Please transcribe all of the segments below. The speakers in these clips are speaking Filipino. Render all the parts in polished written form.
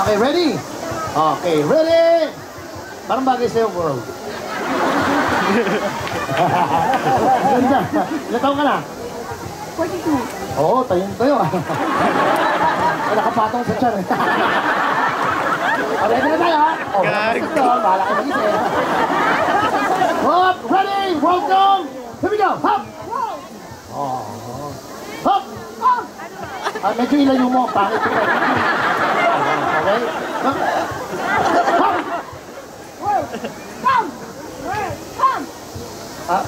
Okay, ready? Okay, ready? Parang bagay sa'yo, world. Ilan taon ka na? 42. Oo, tayo. Nakapatong sa tiyan. Ready na tayo, ha? O, bahala kayo mag-isip. Hop, ready, welcome. Here we go, hop. Hop. Medyo ilayo mo, pangit ko. Okay? Hop.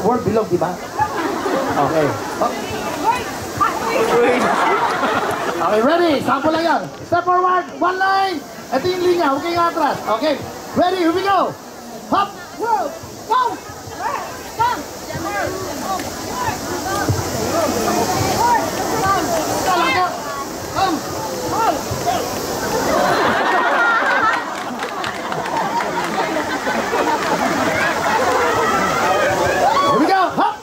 Word bilog, di ba? Okay. Hop. Okay, ready? Sample lang yan. Step forward, one line. Ito yung linya, huwag kayong atras. Okay, ready? Here we go. Hop. Come. Here we go. Hop.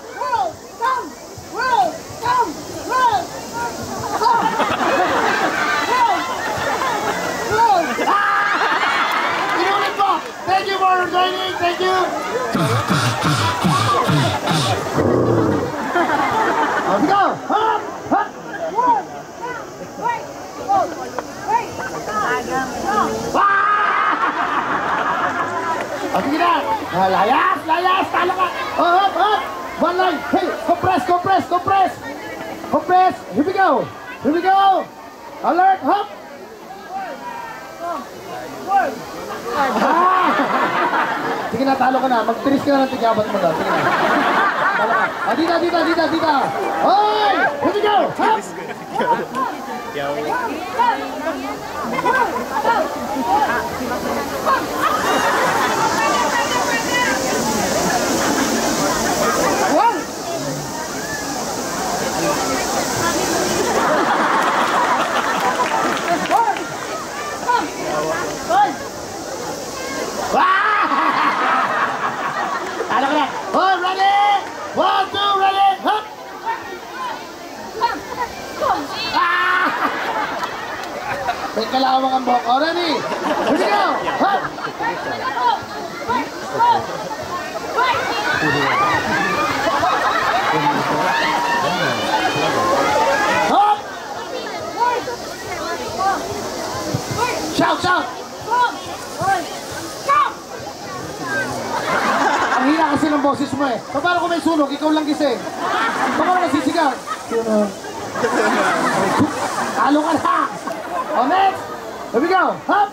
Thank you for joining. Thank you. Here we go. Hop. Hop. Okay na. Layas. Talo ka. Hop. One line. Hey, compress. Here we go. Alert. Hop. Sige na, talo ka na. Mag-tiris ka na ng tigabat mo daw. Sige na. Talo ka. Dita. Hoy! Here we go! Hop! Talo ka na. Oh, ready? 1, 2, ready? Hop! May kalawang ang buhok. Oh, ready? Here we go! Hop! Hop! Shout! Ang hina kasi ng boses mo eh. Paano kung may sunog, ikaw lang gising? Paano nasisigaw? Sunog. Talo ka na! O, next! Here we go! Hop!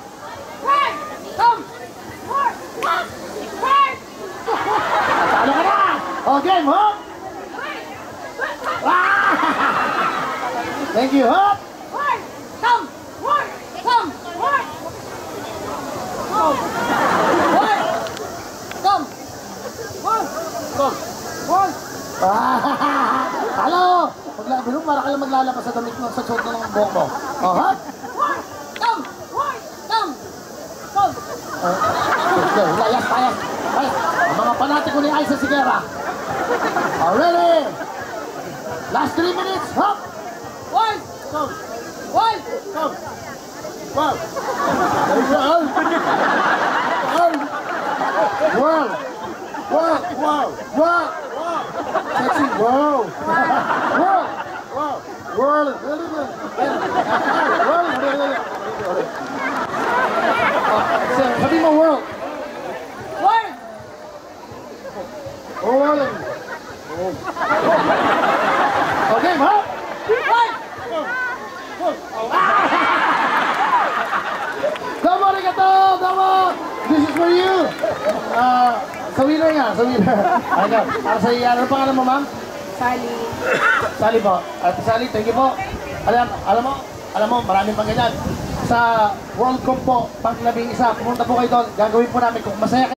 Talo ka na! O, game! Hop! Thank you! Hop! Halo! Maglabiro para ka lang maglalabas sa damit mo sa suot ng buhok mo. Oh, ha? Come! Layas. Ang mga panatiko ni Aiza Sigera. Ready? Last 3 minutes. Hop! One! Come! Wow! Sexy, wow! Sabi mo, world! Okay, ha? Domo arigato! Domo! This is for you! Sa winner nga. Ano? Para sa iyo, ano pangalan mo, ma'am? Sally po. Sally, thank you po. Alam mo, maraming pang ganyan. Sa World Cup po, pang 11, pumunta po kayo doon. Gagawin po namin kung masaya kayo.